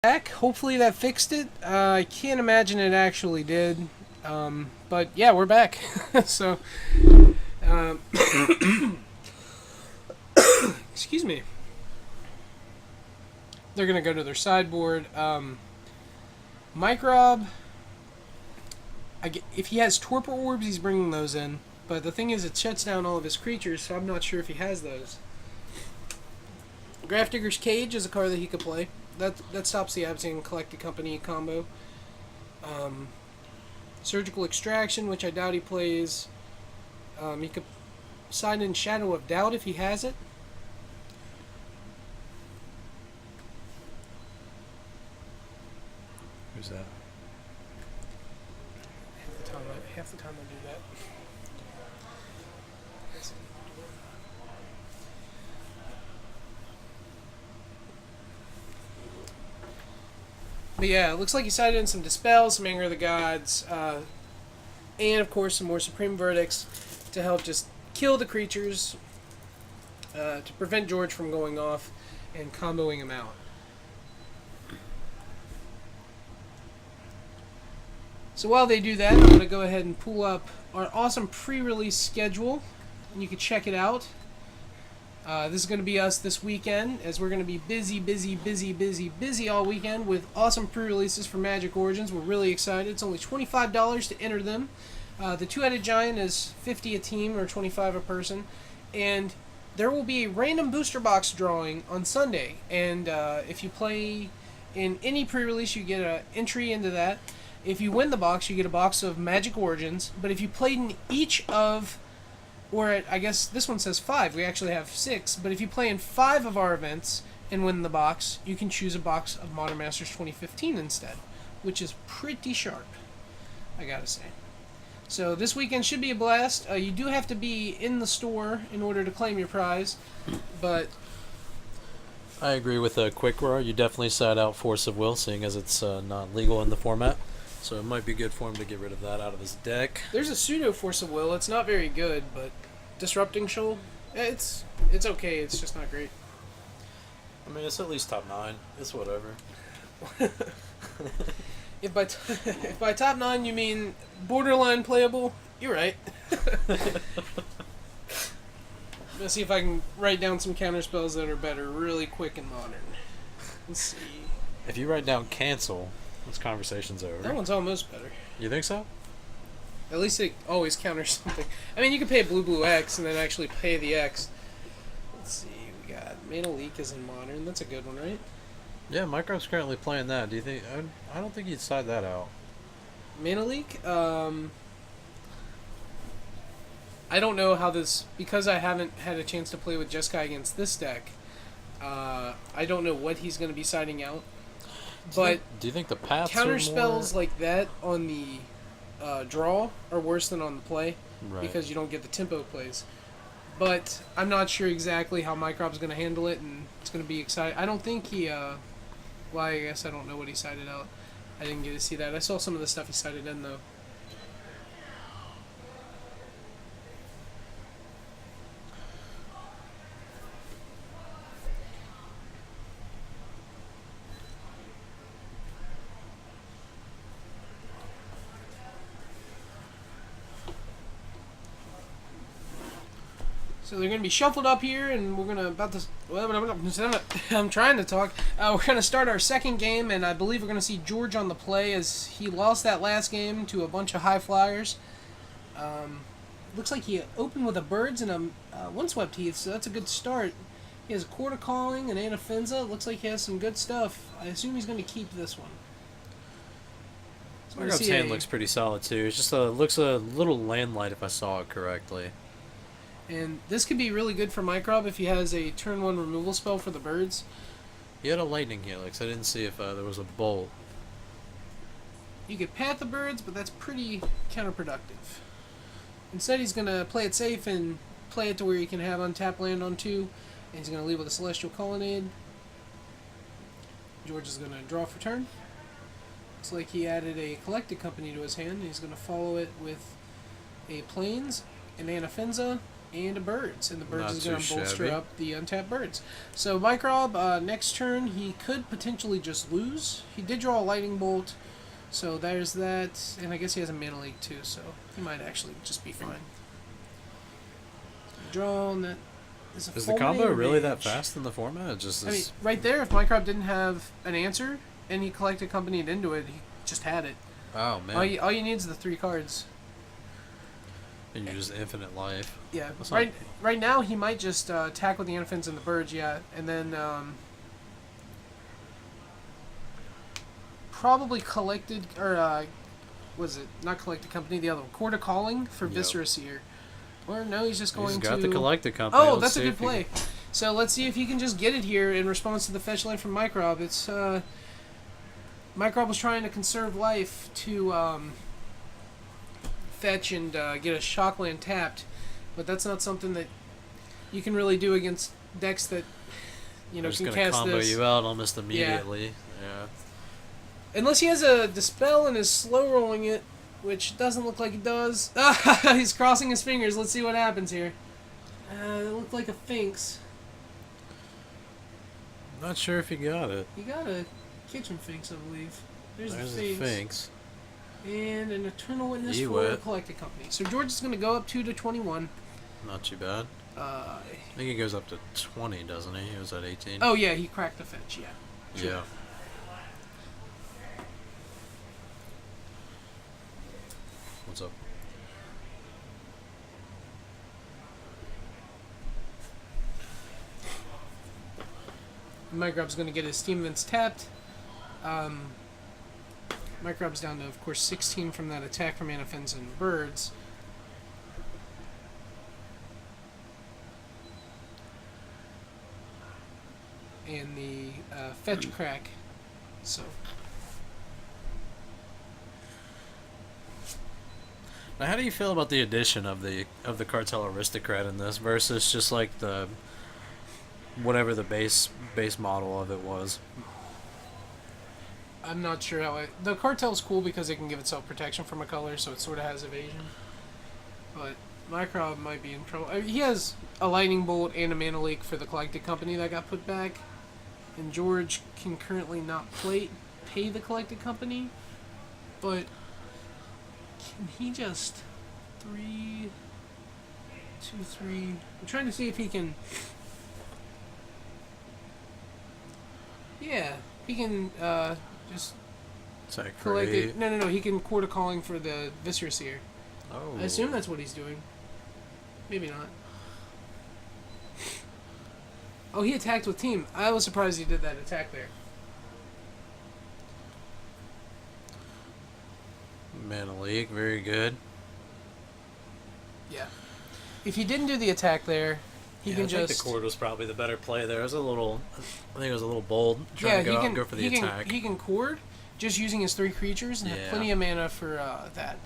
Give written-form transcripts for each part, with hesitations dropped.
Back. Hopefully that fixed it. I can't imagine it actually did. But yeah, we're back. So, um, excuse me. They're gonna go to their sideboard. Microb. If he has torpor orbs, he's bringing those in. But the thing is, it shuts down all of his creatures, so I'm not sure if he has those. Grafdigger's Cage is a card that he could play. That stops the Abzan Collected Company combo. Surgical Extraction, which I doubt he plays. He could sign in Shadow of Doubt if he has it. Who's that? Half the time I do that. But yeah, it looks like he sided in some Dispel, some Anger of the Gods, and of course some more Supreme Verdicts to help just kill the creatures, to prevent George from going off and comboing him out. So while they do that, I'm going to go ahead and pull up our awesome pre-release schedule, and you can check it out. This is going to be us this weekend, as we're going to be busy all weekend with awesome pre-releases for Magic Origins. We're really excited. It's only $25 to enter them. The Two-Headed Giant is $50 a team, or $25 a person. And there will be a random booster box drawing on Sunday. And if you play in any pre-release, you get an entry into that. If you win the box, you get a box of Magic Origins. But if you played in each of... Or I guess this one says 5. We actually have 6. But if you play in 5 of our events and win the box, you can choose a box of Modern Masters 2015 instead, which is pretty sharp, I gotta say. So this weekend should be a blast. You do have to be in the store in order to claim your prize, but... I agree with Quick Roar. You definitely side out Force of Will, seeing as it's not legal in the format. So it might be good for him to get rid of that out of his deck. There's a pseudo Force of Will. It's not very good, but Disrupting Shoal, it's okay. It's just not great. I mean, it's at least top 9. It's whatever. If by top 9 you mean borderline playable, you're right. Let's see if I can write down some counter spells that are better really quick and modern. Let's see. If you write down cancel, this conversation's over. That one's almost better. You think so? At least it always counters something. I mean, you can pay blue X and then actually pay the X. Let's see. We got Mana Leak is in modern. That's a good one, right? Yeah, Micro's currently playing that. Do you think? I don't think you'd side that out. Mana Leak? I don't know how this... Because I haven't had a chance to play with Jeskai against this deck, I don't know what he's going to be siding out. But do you think the paths counter are spells more... like that on the draw are worse than on the play, right, because you don't get the tempo plays. But I'm not sure exactly how Microp's going to handle it, and it's going to be exciting. I don't think he... well, I guess I don't know what he sided out. I didn't get to see that. I saw some of the stuff he sided in, though. So they're going to be shuffled up here, and we're going to I'm trying to talk. We're going to start our second game, and I believe we're going to see George on the play, as he lost that last game to a bunch of high flyers. Looks like he opened with a Birds and a Windswept Heath, so that's a good start. He has a Quarter Calling, an Anafenza. Looks like he has some good stuff. I assume he's going to keep this one. So Microp's hand looks pretty solid too. It just looks a little landlight if I saw it correctly. And this could be really good for Microb if he has a turn 1 removal spell for the Birds. He had a Lightning Helix. I didn't see if there was a Bolt. You could Path the Birds, but that's pretty counterproductive. Instead, he's going to play it safe and play it to where he can have untapped land on 2. And he's going to leave with a Celestial Colonnade. George is going to draw for turn. Looks like he added a Collected Company to his hand. He's going to follow it with a Plains, an Anafenza, and a birds, and the birds Not is going too to bolster shabby. up the untapped birds. So Microb, next turn he could potentially just lose. He did draw a lightning bolt, so there's that, and I guess he has a mana leak too, so he might actually just be fine. Draw, and that is a Is the combo fulminator really that mage. fast in the format? It just I mean, is. right there, if Microb didn't have an answer and he collected company and into it, he just had it. Oh man. All you need is the 3 cards. And you're just infinite life. Yeah, That's right now he might just attack with the infants and the birds, yeah, and then probably collected, or was it not collected company, the other one, Court of Calling for Yep. Viscera Seer. Or no, he's just going He's to... got the collected company. Oh, Let's that's a see good if he play. can- So let's see if he can just get it here in response to the fetch land from Microb. It's Microb was trying to conserve life to fetch and get a shock land tapped, but that's not something that you can really do against decks that They're can just gonna cast combo this. you out almost immediately. Yeah. Unless he has a Dispel and is slow rolling it, which doesn't look like he does. He's crossing his fingers. Let's see what happens here. It looked like a Finks. Not sure if he got it. You got a Kitchen Finks, I believe. There's There's the the Finks. Finks. And an Eternal Witness You for a wit. Collected Company. So George is going to go up 2 to 21. Not too bad. Uh, I think he goes up to 20, doesn't he? He was at 18. oh, yeah, he cracked the fetch, yeah. Sure. Yeah. What's up? Microb's going to get his Steam Events tapped. Microb's down to, of course, 16 from that attack from Anafens and Birds. And the fetch crack. So, Now, how do you feel about the addition of the Cartel Aristocrat in this versus just like the whatever the base model of it was? I'm not sure how the cartel's cool because it can give itself protection from a color, so it sort of has evasion. But Microb might be in trouble. I mean, he has a lightning bolt and a mana leak for the collected company that got put back, and George can currently not pay the collected company, but can he just 3, 2, 3? I'm trying to see if he can. Yeah, he can just Is that collect great? it. No. He can Court of Calling for the Viscera Seer. Oh. I assume that's what he's doing. Maybe not. Oh, he attacked with team. I was surprised he did that attack there. Mana League, very good. Yeah. If he didn't do the attack there, he can I think just. the Cord was probably the better play there. It was I think it was a little bold Yeah, trying to he can go for the attack. He can Cord just using his 3 creatures and have Yeah. plenty of mana for that.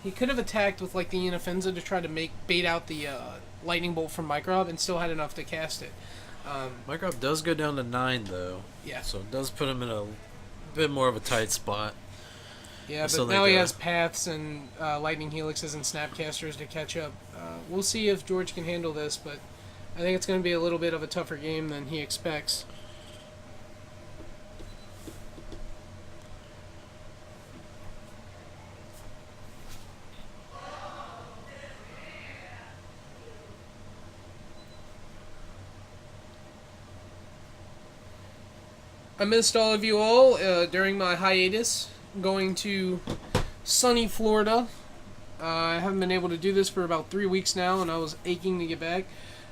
He could have attacked with like the Inoffensive to try to bait out the lightning bolt from Microb and still had enough to cast it. Microb does go down to 9 though. Yeah. So it does put him in a bit more of a tight spot. Yeah, I still but now think, he has Paths and Lightning Helixes and Snapcasters to catch up. We'll see if George can handle this, but I think it's going to be a little bit of a tougher game than he expects. I missed all of you all during my hiatus, going to sunny Florida. I haven't been able to do this for about 3 weeks now, and I was aching to get back.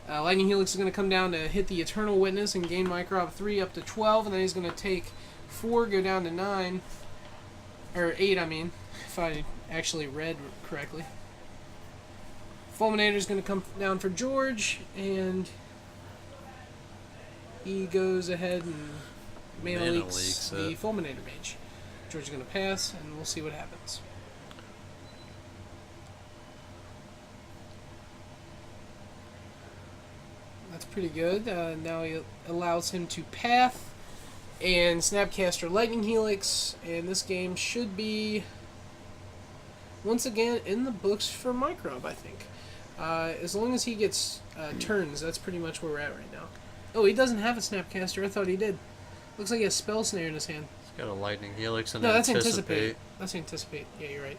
Lightning Helix is going to come down to hit the Eternal Witness and gain Microb 3 up to 12, and then he's going to take 4, go down to 9. Or 8, I mean, if I actually read correctly. Fulminator is going to come down for George, and he goes ahead and mana Mana leaks leaks the it. Fulminator Mage. George is going to pass, and we'll see what happens. That's pretty good. Now he allows him to Path and Snapcaster Lightning Helix, and this game should be once again in the books for Microb, I think. As long as he gets turns, that's pretty much where we're at right now. Oh, he doesn't have a Snapcaster. I thought he did. Looks like he has Spell Snare in his hand. He's got a Lightning Helix and No, that's Anticipate. That's Anticipate. Yeah, you're right.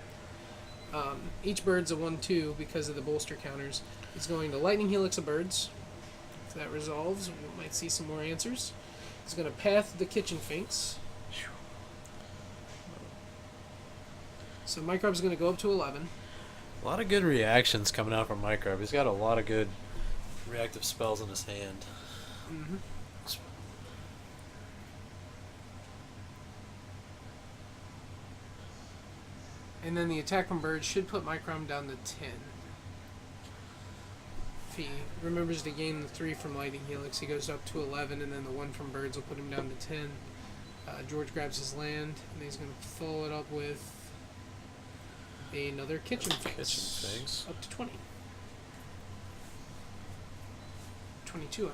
Each bird's a 1/2 because of the bolster counters. He's going to Lightning Helix of birds. If that resolves, we might see some more answers. He's going to Path the Kitchen Finks. So Microb's going to go up to 11. A lot of good reactions coming out from Microbe. He's got a lot of good reactive spells in his hand. Mm-hmm. And then the attack from birds should put Microbe down to 10. If he remembers to gain the 3 from Lightning Helix, he goes up to 11, and then the 1 from birds will put him down to 10. George grabs his land, and he's going to follow it up with another Kitchen Finks. Up to 20. 22, I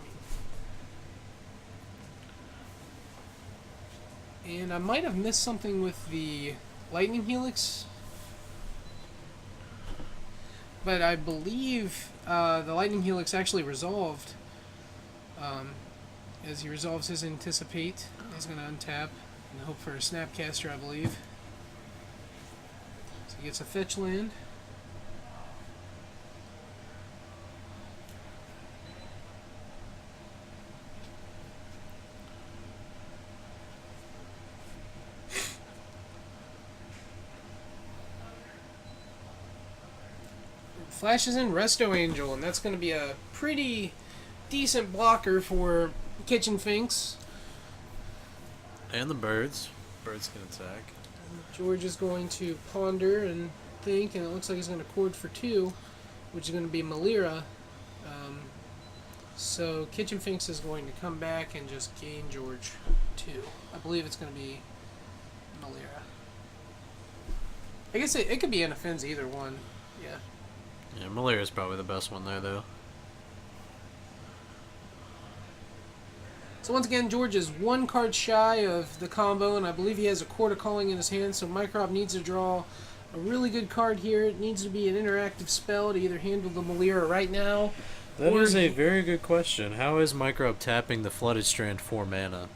mean. And I might have missed something with the Lightning Helix. But I believe the Lightning Helix actually resolved. As he resolves his Anticipate, he's going to untap and hope for a Snapcaster, I believe. So he gets a fetch land. Flashes in Resto Angel, and that's going to be a pretty decent blocker for Kitchen Finks. And the birds. Birds can attack. George is going to ponder and think, and it looks like he's going to cord for 2, which is going to be Malira. So Kitchen Finks is going to come back and just gain George 2. I believe it's going to be Malira. I guess it could be an offense either one. Yeah. Yeah, Malira is probably the best one there, though. So once again, George is 1 card shy of the combo, and I believe he has a Court of Calling in his hand, so Microb needs to draw a really good card here. It needs to be an interactive spell to either handle the Malira right now. That is a very good question. How is Microb tapping the Flooded Strand for mana?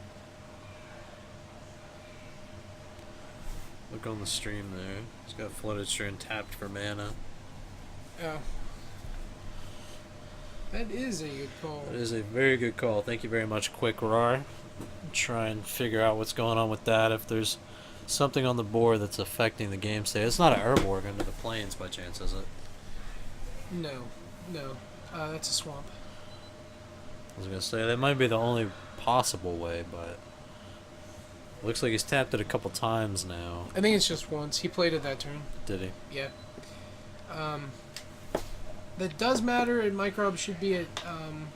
Look on the stream there. He's got Flooded Strand tapped for mana. Oh. That is a good call. That is a very good call. Thank you very much, Quick Rar. Try and figure out what's going on with that. If there's something on the board that's affecting the game state. It's not an Urborg under the plains by chance, is it? No. That's a swamp. I was going to say, that might be the only possible way, but looks like he's tapped it a couple times now. I think it's just once. He played it that turn. Did he? Yeah. That does matter, and Microb should be at, I'm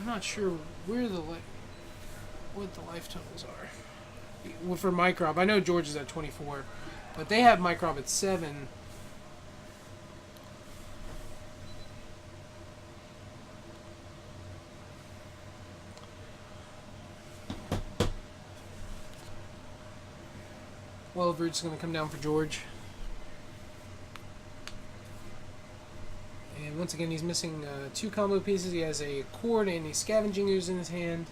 not sure where what the life totals are. Well, for Microb, I know George is at 24, but they have Microb at 7. Well, Root's going to come down for George. And once again, he's missing 2 combo pieces. He has a Cord and a Scavenging Ooze in his hand.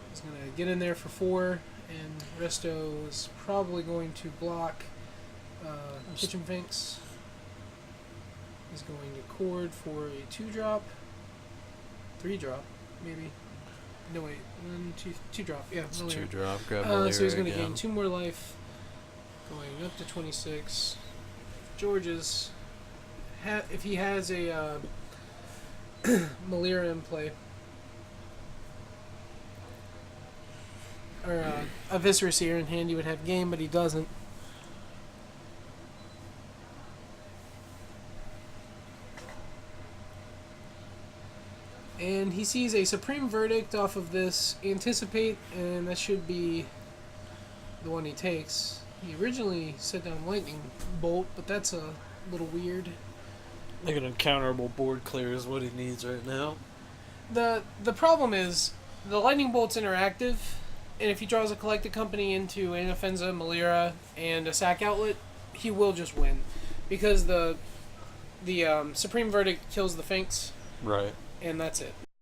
He's going to get in there for 4, and Resto is probably going to block Kitchen Finks. He's going to Cord for a 2-drop. 3-drop, maybe. No, wait. 2-drop. Yeah, It's Malira. 2-drop. Grab Malira So he's going to again. gain 2 more life. Going up to 26. George's, if he has a Malira in play, or a Viscera Seer in hand, he would have game, but he doesn't. And he sees a Supreme Verdict off of this Anticipate, and that should be the one he takes. He originally set down Lightning Bolt, but that's a little weird. Like an uncounterable board clear is what he needs right now. The problem is, the Lightning Bolt's interactive, and if he draws a Collected Company into an Offensa, Malira, and a sack outlet, he will just win. Because the Supreme Verdict kills the Finks, Right. and that's it.